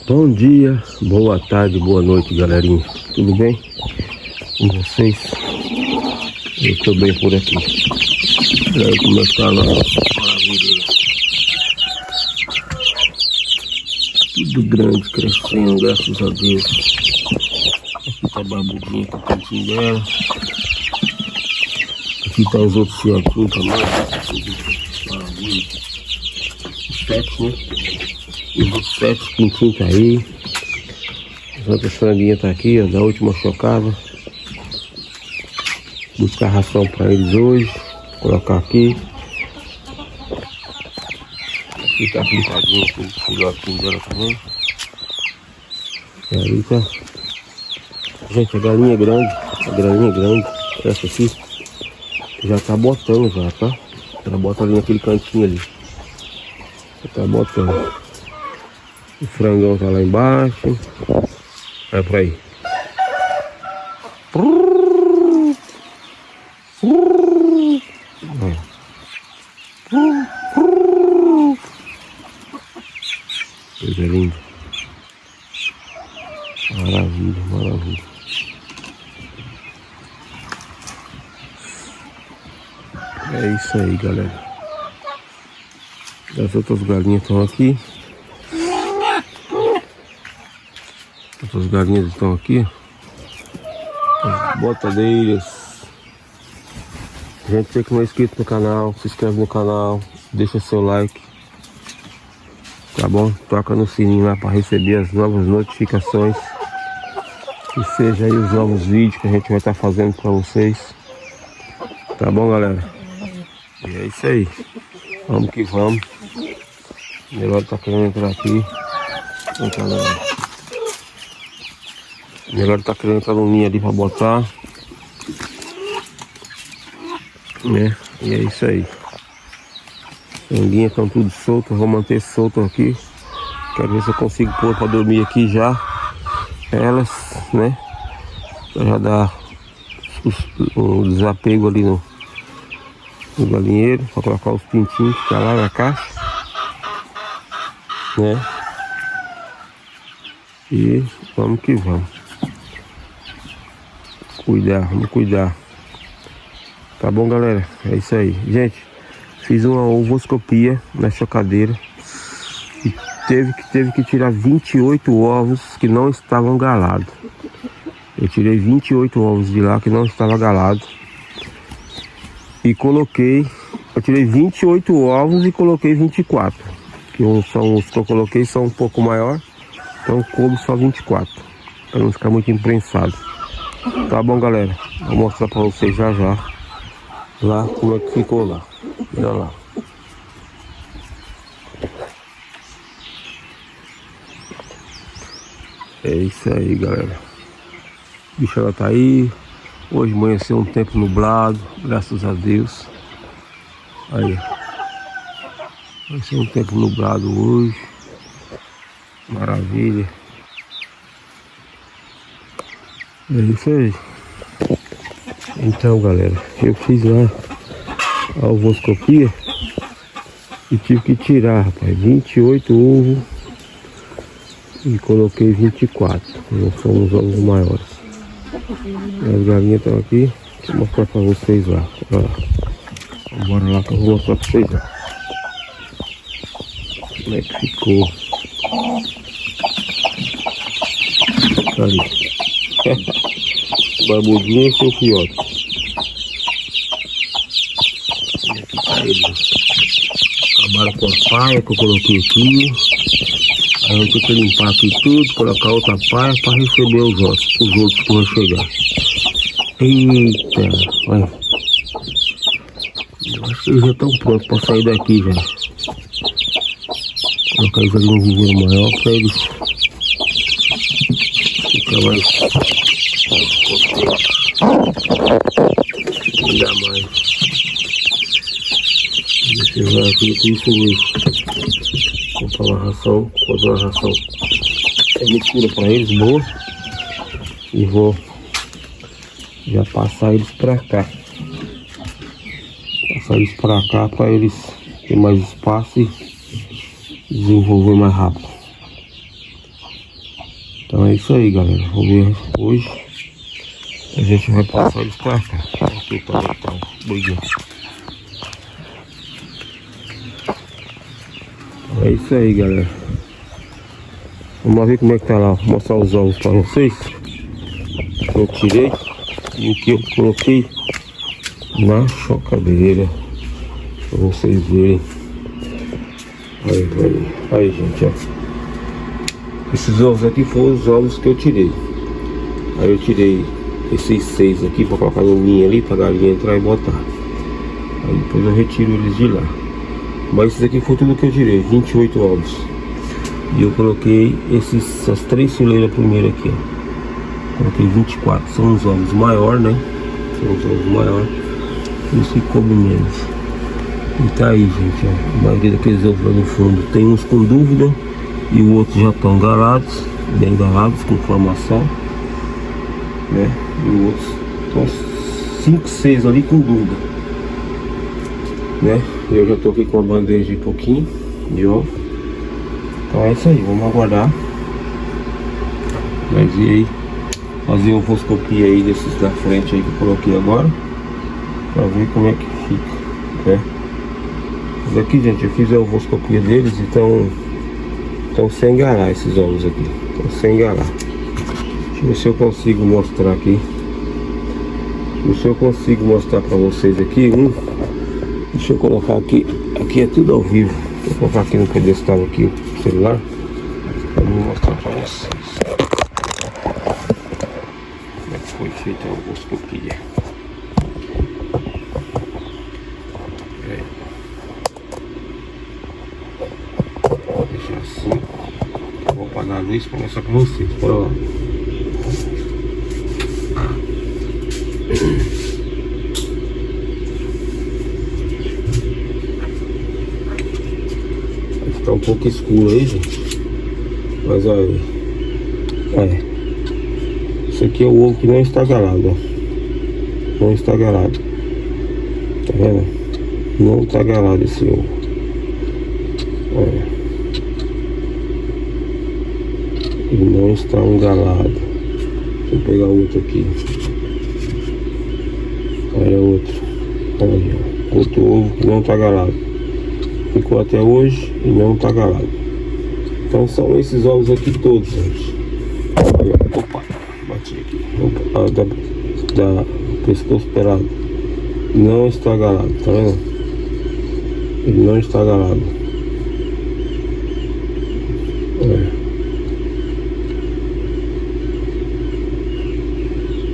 Bom dia, boa tarde, boa noite, galerinha. Tudo bem com vocês? Eu tô bem por aqui. Olha aí como é que tá lá. Maravilha. Tudo grande, crescendo, graças a Deus. Aqui tá a barbudinha, tá o cantinho dela. Aqui tá os outros fiatinhos também. Maravilha. Os 7, né? Os outros 7 pintinhos tá aí. As outras franguinhas tá aqui, ó, da última chocada. Buscar ração pra eles hoje. Colocar aqui. Aqui tá pintadinho com o filhotinho dela também. E aí tá. Gente, a galinha é grande. A galinha é grande. Essa aqui já tá botando já, tá? Ela bota ali naquele cantinho ali. Já tá botando. O frangão tá lá embaixo. Vai por aí. Coisa linda. Maravilha, maravilha. É isso aí, galera. As outras galinhas estão aqui. As galinhas estão aqui. As botadeiras. Gente, você que não é inscrito no canal, se inscreve no canal, deixa seu like. Tá bom? Toca no sininho lá para receber as novas notificações. Que seja aí os novos vídeos que a gente vai estar fazendo para vocês. Tá bom, galera? E é isso aí. Vamos que vamos. O negócio tá querendo entrar aqui. Então, galera. O melhor tá querendo entrar no ninho ali pra botar, né? E é isso aí. Franguinhas estão tudo soltas, vou manter solto aqui. Quero ver se eu consigo pôr pra dormir aqui já. Elas, né? Pra já dar o desapego ali no galinheiro. Pra colocar os pintinhos que tá lá na caixa, né? E vamos que vamos. Vamos cuidar. Tá bom, galera? É isso aí. Gente, fiz uma ovoscopia na chocadeira e teve que tirar 28 ovos que não estavam galados. Eu tirei 28 ovos de lá que não estavam galados. E eu tirei 28 ovos e coloquei 24. Que são os que eu coloquei são um pouco maior. Então coube só 24. Para não ficar muito imprensado. Tá bom, galera? Vou mostrar pra vocês já lá como é que ficou lá. Olha lá. É isso aí, galera. A bicha ela tá aí. Hoje amanheceu um tempo nublado, graças a Deus. Aí. Vai ser um tempo nublado hoje. Maravilha. É isso aí. Então, galera, eu fiz lá a ovoscopia e tive que tirar, rapaz, 28 ovos e coloquei 24. Não são os ovos maiores. E as galinhas estão aqui. Vou mostrar pra vocês lá. Olha lá. Bora lá que eu vou mostrar pra vocês lá. Como é que ficou? Tá ali. Barbudinha e seu fiote. E aqui tá ele. Acabaram com a paia que eu coloquei aqui. Aí eu tenho que limpar aqui tudo, colocar outra paia para receber os outros que vão chegar. Eita, olha. Eu acho que eles já estão prontos para sair daqui já. Colocar eles ali no viveiro maior para eles ficar mais. Ainda mais. Deixa eu ver aqui com isso mesmo. Comprar uma ração, fazer uma ração mistura para eles, boa. E vou já passar eles para cá. Passar eles para cá para eles ter mais espaço e desenvolver mais rápido. Então é isso aí, galera. Vou ver hoje. A gente vai passar eles pra cá. Aqui para deitar o boiguinho. É isso aí, galera. Vamos ver como é que tá lá. Vou mostrar os ovos para vocês. Que eu tirei e o que eu coloquei na chocadeira. Para vocês verem. Aí, gente, ó. Esses ovos aqui foram os ovos que eu tirei. Aí eu tirei esses 6 aqui para colocar no ninho ali, para a galinha entrar e botar. Aí depois eu retiro eles de lá. Mas esses aqui foi tudo que eu tirei, 28 ovos. E eu coloquei essas 3 fileiras primeiro aqui, ó. Coloquei 24, são os ovos maiores, né? São os ovos maiores. Esse coube menos. E tá aí, gente, ó. A maioria daqueles ovos lá no fundo tem uns com dúvida e os outros já estão galados, bem galados, com formação, né? E os outros estão 5, 6 ali com dúvida, né? Eu já tô aqui com a bandeja de pouquinho de ovo. Então é isso aí, vamos aguardar. Mas e aí, fazer uma ovoscopia aí desses da frente aí que eu coloquei agora, pra ver como é que fica, né? Mas aqui, gente, eu fiz a ovoscopia deles e estão sem galar esses ovos aqui. Estão sem galar. Deixa eu ver se eu consigo mostrar aqui. Deixa eu ver se eu consigo mostrar pra vocês aqui um. Deixa eu colocar aqui. Aqui é tudo ao vivo. Vou colocar aqui no pedestal aqui o celular pra me mostrar pra vocês como é que foi feita a ovoscopia. Vou deixar assim. Vou apagar a luz para mostrar pra vocês. Bora lá. Vai ficar um pouco escuro aí, gente. Mas olha aí. Isso aqui é o ovo que não está galado, ó. Não está galado. Tá vendo? Não está galado esse ovo. Olha. Ele não está galado. Deixa eu pegar outro aqui. Olha outro. Olha aí, ó. Outro ovo que não está galado. Ficou até hoje e não está galado. Então são esses ovos aqui todos, gente. Olha, opa, bati aqui. Opa, da pescoço pelado. Não está galado, tá vendo? Ele não está galado. Olha.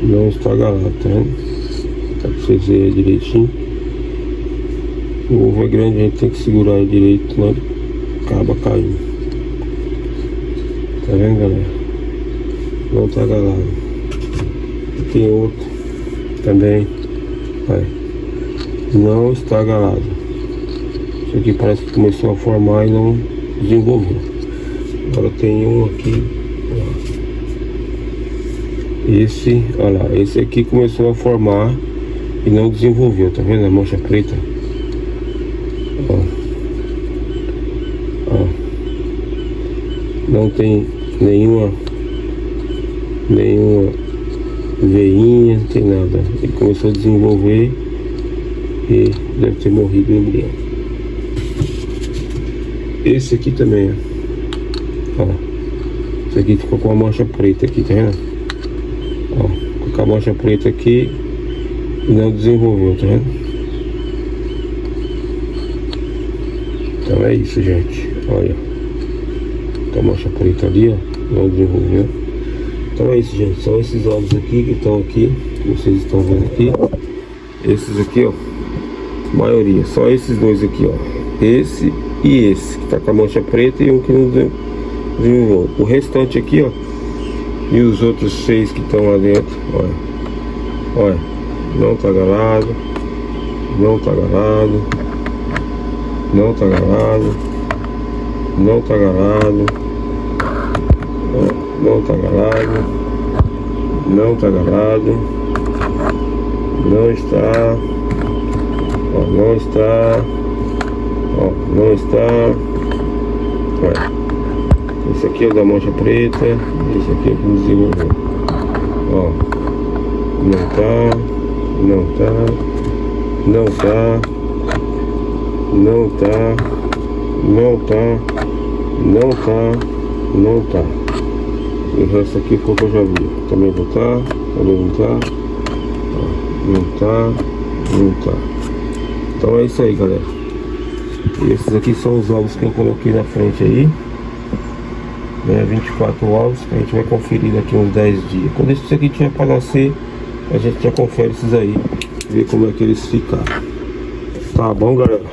Não está galado, tá vendo? Tá pra vocês verem direitinho. O ovo é grande, a gente tem que segurar ele direito, senão ele acaba caindo. Tá vendo, galera? Não tá galado. E tem outro também. Vai. Não está galado. Isso aqui parece que começou a formar e não desenvolveu. Agora tem um aqui. Esse, olha lá, esse aqui começou a formar e não desenvolveu, tá vendo a mancha preta? Ó. Ó. Não tem nenhuma veinha, não tem nada. Ele começou a desenvolver e deve ter morrido o embrião. Esse aqui também, ó. Esse aqui ficou com a mancha preta aqui, tá vendo? Ó, com a mancha preta aqui e não desenvolveu, tá vendo? Então é isso, gente. Olha, com a mancha preta ali, ó, não desenvolveu. Então é isso, gente. São esses ovos aqui que estão aqui, que vocês estão vendo aqui. Esses aqui, ó, maioria, só esses dois aqui, ó. Esse e esse, que tá com a mancha preta e um que não desenvolveu. O restante aqui, ó, e os outros 6 que estão lá dentro, olha. Olha, não tá galado. Não tá galado. Não tá galado. Não tá galado. Ó, não tá galado. Não tá galado. Não está. Ó, não está. Ó, não está. Olha. Esse aqui é o da mancha preta. Esse aqui é o desenvolver. Ó. Não tá. Não tá. Não tá. Não tá. Não tá. Não tá. Não tá. E o resto aqui foi o que eu já vi. Também não tá. Também não tá. Ó. Não tá. Não tá. Então é isso aí, galera. E esses aqui são os ovos que eu coloquei na frente aí, né? 24 ovos que a gente vai conferir daqui uns 10 dias. Quando esse aqui tiver para nascer, a gente já confere esses aí, ver como é que eles ficaram. Tá bom, galera?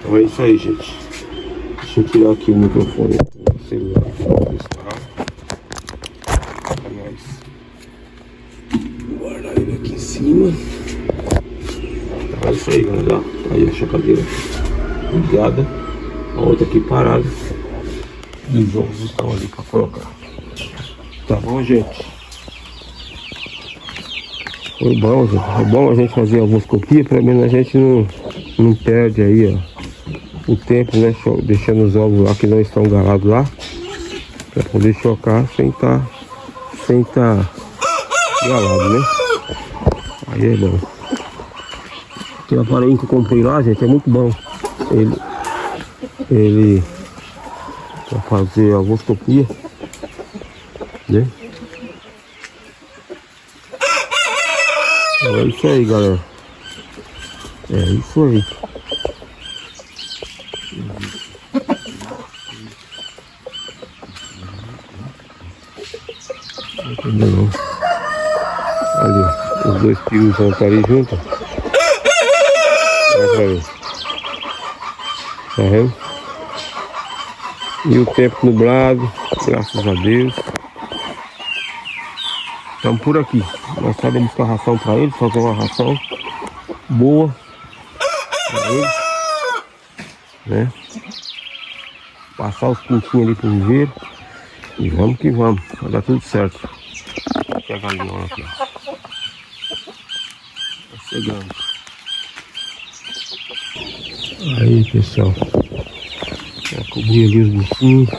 Então é isso aí, gente. Deixa eu tirar aqui o microfone do celular. Guardar ele aqui em cima. É isso aí, galera. Tá aí a chocadeira ligada, a outra aqui parada. E os ovos estão ali para colocar. Tá bom, gente? Foi bom, gente. É bom a gente fazer a ovoscopia, pelo menos a gente não perde aí, ó, o tempo, né? Deixando os ovos lá que não estão galados lá, para poder chocar sem tá galado, né? Aí é bom. Aquele aparelho que eu comprei lá, gente, é muito bom. Ele para fazer a ovoscopia, né? É isso aí, galera. É isso aí. Não entendeu não. Ali, os dois pios vão estar ali juntos. Olha pra ver. Tá vendo? E o tempo nublado, graças a Deus. Estamos por aqui. Nós sabemos buscar ração para eles, fazer uma ração boa para eles, né? Passar os pintinhos ali pro viveiro. E vamos que vamos, vai dar tudo certo. Aqui a galinha aqui, ó. Tá chegando. Aí, pessoal. Já cobri ali os bichinhos.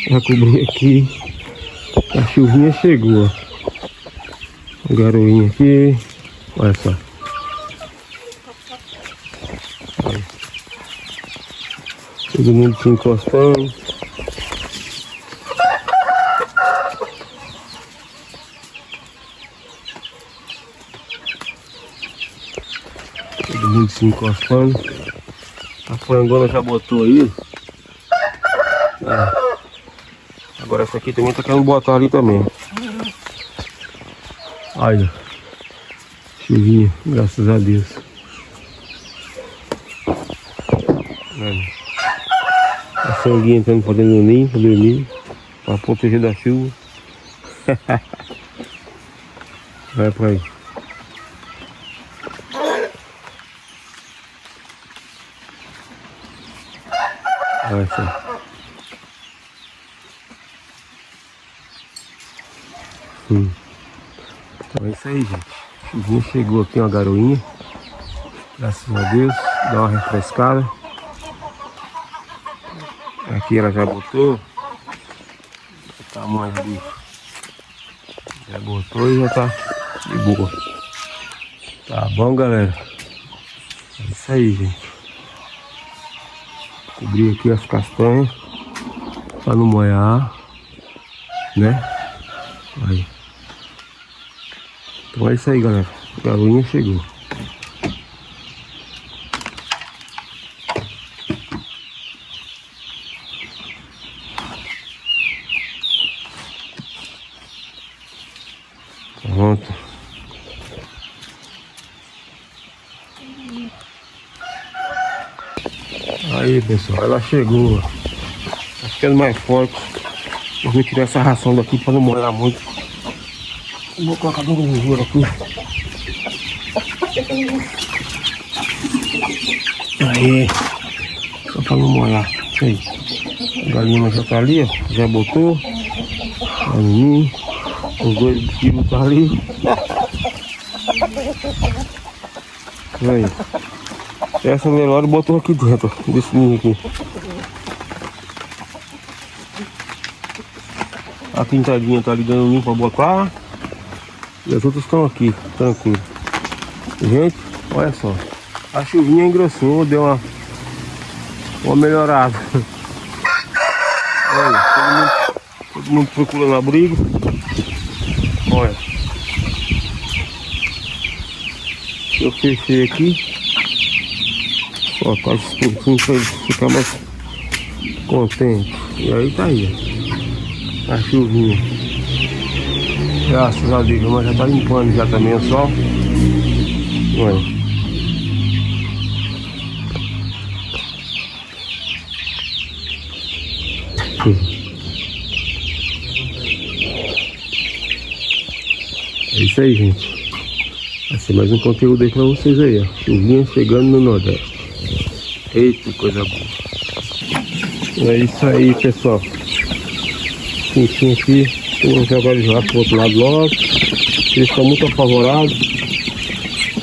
Já cobri aqui. A chuvinha chegou, ó. Um garoinho aqui. Olha só. Aí. Todo mundo se encostando. Todo mundo se encostando. A frangona já botou aí. É. Agora essa aqui também tá querendo botar ali também. Olha. Chuvinha, graças a Deus. Olha. A franguinha entrando pra dentro do ninho, pra dormir. Pra proteger da chuva. Vai pra aí. Olha só. Então é isso aí, gente. Chuvinha chegou aqui, uma garoinha. Graças a Deus. Dá uma refrescada. Aqui ela já botou. O tamanho ali. Já botou e já tá de boa. Tá bom, galera? É isso aí, gente. Cobri aqui as castanhas para não molhar, né? Aí. Então é isso aí, galera. A galinha chegou. Pronto. Aí, pessoal, ela chegou. Tá ficando mais forte. Eu vou tirar essa ração daqui para não molhar muito. Vou colocar dentro do viveiro aqui. Aí, só para não molhar. Isso aí. A galinha já tá ali, ó. Já botou. A menina. Os dois filhos tá ali. Aí. Essa Nelore botou aqui dentro, desse ninho aqui. A quintadinha tá ligando um pra botar. E as outras estão aqui, tranquilo. Gente, olha só. A chuvinha engrossou, deu uma melhorada. Olha, todo mundo procurando abrigo. Olha. Eu fechei aqui. Ó, quase esse pouquinho pra ele ficar mais contente. E aí tá aí, ó. A chuvinha. Graças a Deus, mas já tá limpando já também o sol. Olha. É isso aí, gente. Vai ser mais um conteúdo aí pra vocês aí, ó. Chuvinha chegando no Nordeste. Eita, coisa boa. É isso aí, pessoal. Quentinho aqui. Vou jogar eles lá pro outro lado logo. Eles estão muito apavorados.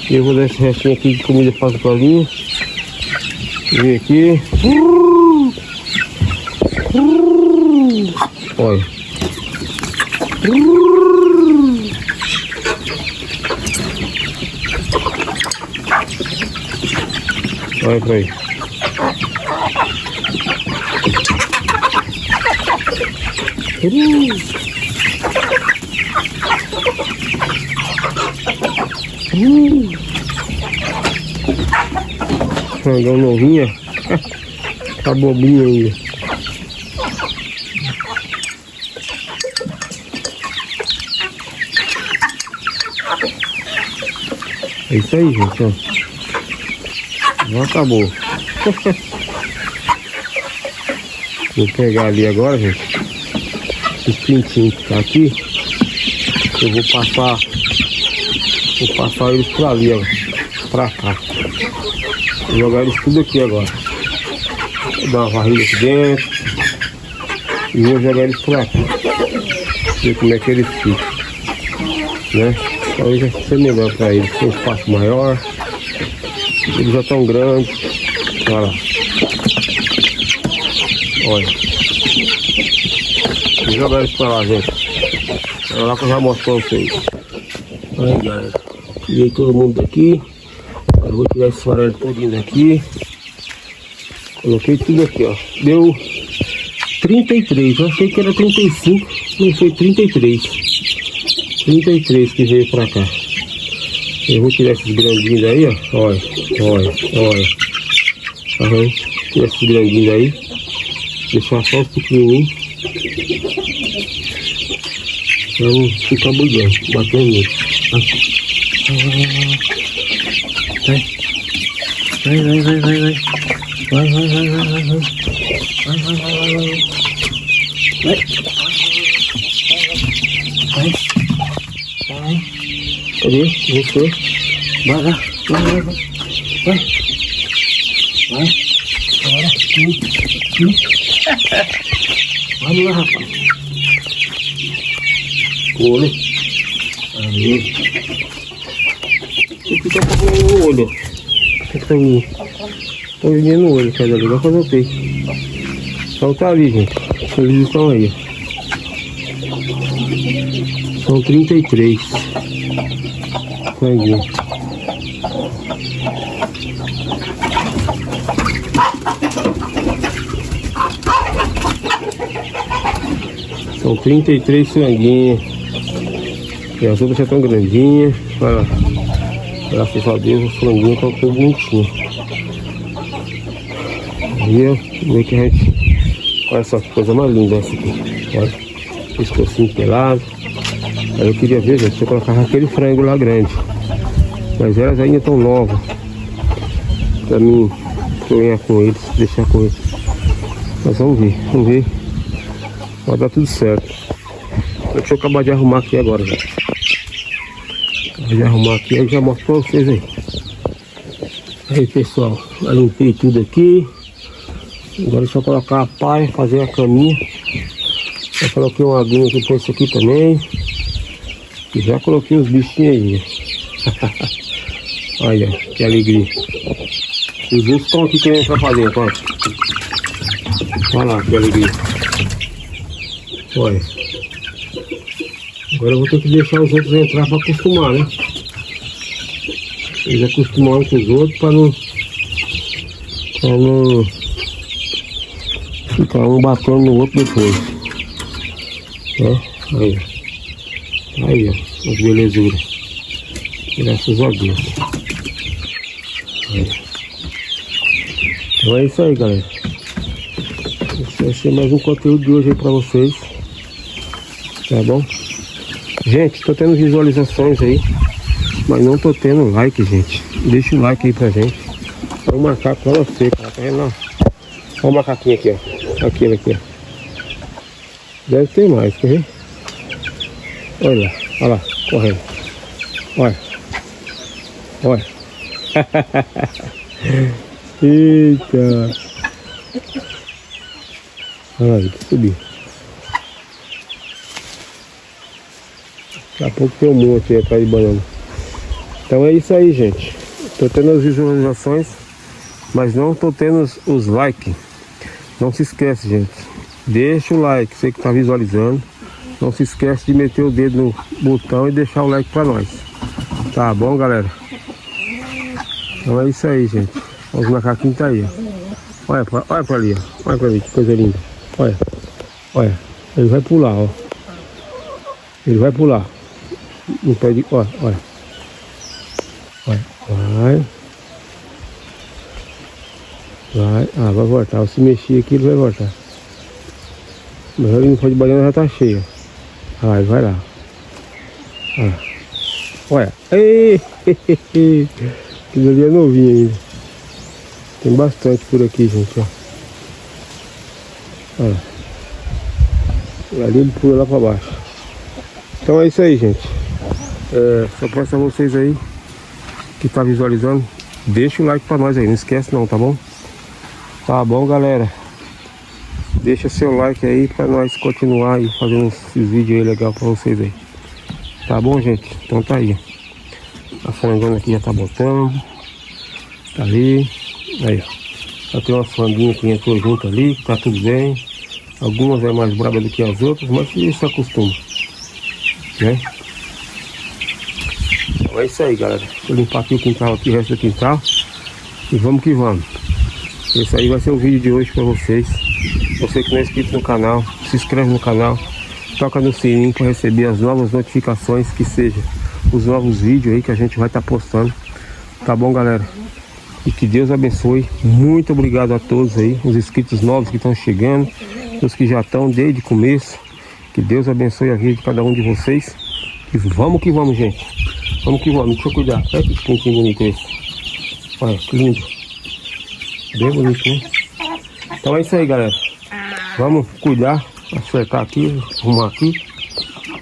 E eu vou dar esse restinho aqui de comida para as galinhas. Vem aqui. Olha. Olha pra aí. Frangão novinha. Tá bobinho ainda. É isso aí, gente, ó. Já acabou. Vou pegar ali agora, gente. Os pintinhos que tá aqui. Eu vou passar eles pra ali, ó. Pra cá. Vou jogar eles tudo aqui agora. Vou dar uma varrida aqui dentro. E vou jogar eles por aqui. Ver como é que eles ficam, né? Talvez vai ser melhor pra eles. Tem um espaço maior. Eles já estão grandes. Olha lá. Olha. Vou jogar eles pra lá, gente. Olha lá que eu já mostro pra vocês. Aí, galera. Tirei todo mundo daqui. Agora vou tirar esse farelo todinho daqui. Coloquei tudo aqui, ó. Deu 33. Eu achei que era 35. Não, foi 33. 33 que veio pra cá. Eu vou tirar esses grandinhos daí, ó. Olha, olha, olha. Tá vendo? Tirar esses grandinhos daí. Deixar só os pequenininhos. Pra não ficar brigando, batendo nele. Vai. Vai, vai, vai, vai, vai. Vai, vai, vai, vai, vai, vai. Vai, vai, vai, vai, vai. Vai. Vai. Vai. Cadê? Você? Vai, vai, vai, vai, vai. Vai. Vai. Agora. Vamos lá, rapaz. Olha. Aí. Aqui tá com o olho. Tá vendendo no olho, cada ali. Vai fazer o quê? Então tá ali, gente. Eles estão aí. São 33. Franguinho. São 33 franguinhos. E as outras já estão grandinhas. Olha lá. Graças a Deus, os franguinhos estão todos bonitinhos. Aí, ó. Vê que a gente... Olha só que coisa mais linda essa aqui. Olha. Pescocinho pelado. Aí eu queria ver, gente, se eu colocava aquele frango lá grande. Mas elas ainda estão novas. Pra mim sonhar com eles, deixar com eles. Mas vamos ver. Vai dar tudo certo. Deixa eu acabar de arrumar aqui agora, gente. Acabei de arrumar aqui, aí já mostro pra vocês aí. Aí, pessoal, eu limpei tudo aqui. Agora deixa eu colocar a palha, fazer a caminha. Já coloquei uma aguinha aqui pra isso aqui também. E já coloquei os bichinhos aí. Olha, que alegria. Os ursos estão aqui querendo entrar pra dentro, olha. Olha lá, que alegria. Olha. Agora eu vou ter que deixar os outros entrar para acostumar, né? Eles acostumam com os outros para não ficar um batendo no outro depois. Né? Aí, ó, as belezuras. Graças a Deus. Aí. Então é isso aí, galera. Esse vai ser mais um conteúdo de hoje aí pra vocês. Tá bom? Gente, tô tendo visualizações aí, mas não tô tendo like, gente. Deixa o like aí pra gente. Olha o macaco lá você, cara. Tá vendo lá? Olha o macaquinho aqui, ó. Aquele aqui, ó. Deve ter mais, quer ver? Olha lá, correndo. Olha. Olha. Eita. Olha aí, subiu. Daqui a pouco tem um monte aí atrás de banana. Então é isso aí, gente. Tô tendo as visualizações, mas não tô tendo os likes. Não se esquece, gente. Deixa o like, você que tá visualizando. Não se esquece de meter o dedo no botão e deixar o like pra nós. Tá bom, galera? Então é isso aí, gente. Os macaquinhos tá aí, ó. Olha pra ali, ó. Olha pra mim, que coisa linda. Olha. Ele vai pular, ó. Ele vai pular. Não pode. Olha. Vai. Ah, vai voltar. Se mexer aqui, ele vai voltar. Mas ele não pode banana, já tá cheio. Vai lá. Olha. Ei, aquilo ali é novinho ainda. Tem bastante por aqui, gente, ó. Ali ele pula lá pra baixo. Então é isso aí, gente. Só peço a vocês aí que tá visualizando, deixa o like pra nós aí, não esquece não, tá bom? Tá bom, galera? Deixa seu like aí pra nós continuar e fazendo esses vídeos aí legal pra vocês aí. Tá bom, gente? Então tá aí. A frangona aqui já tá botando. Tá ali. Aí, ó. Já tem umas franguinhas que entrou junto ali, tá tudo bem. Algumas é mais braba do que as outras, mas isso se acostuma, né? Então é isso aí, galera. Deixa eu limpar aqui o quintal, aqui, o resto do quintal. E vamos que vamos. Esse aí vai ser o vídeo de hoje pra vocês. Você que não é inscrito no canal, se inscreve no canal. Toca no sininho para receber as novas notificações, que seja os novos vídeos aí que a gente vai estar postando. Tá bom, galera? E que Deus abençoe. Muito obrigado a todos aí, os inscritos novos que estão chegando, os que já estão desde o começo. Que Deus abençoe a vida de cada um de vocês. E vamos que vamos, gente. Vamos que vamos. Deixa eu cuidar. Olha que pintinho bonito esse. Olha, que lindo. Bem bonito, né? Então é isso aí, galera. Vamos cuidar, acertar aqui, arrumar aqui.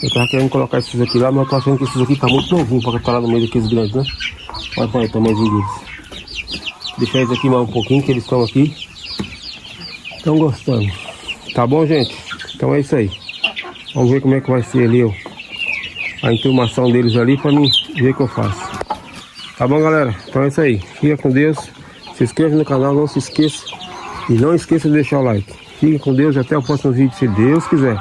Eu tava querendo colocar esses aqui lá, mas eu tô achando que esses aqui tá muito novinho pra estar lá no meio daqueles grandes, né? Olha aí, tamanhozinho deles. Deixar eles aqui mais um pouquinho, que eles estão aqui. Estão gostando. Tá bom, gente? Então é isso aí. Vamos ver como é que vai ser ali, ó, a enturmação deles ali, pra mim ver o que eu faço. Tá bom, galera? Então é isso aí. Fica com Deus. Se inscreva no canal, não se esqueça. E não esqueça de deixar o like. Fique com Deus e até o próximo vídeo, se Deus quiser.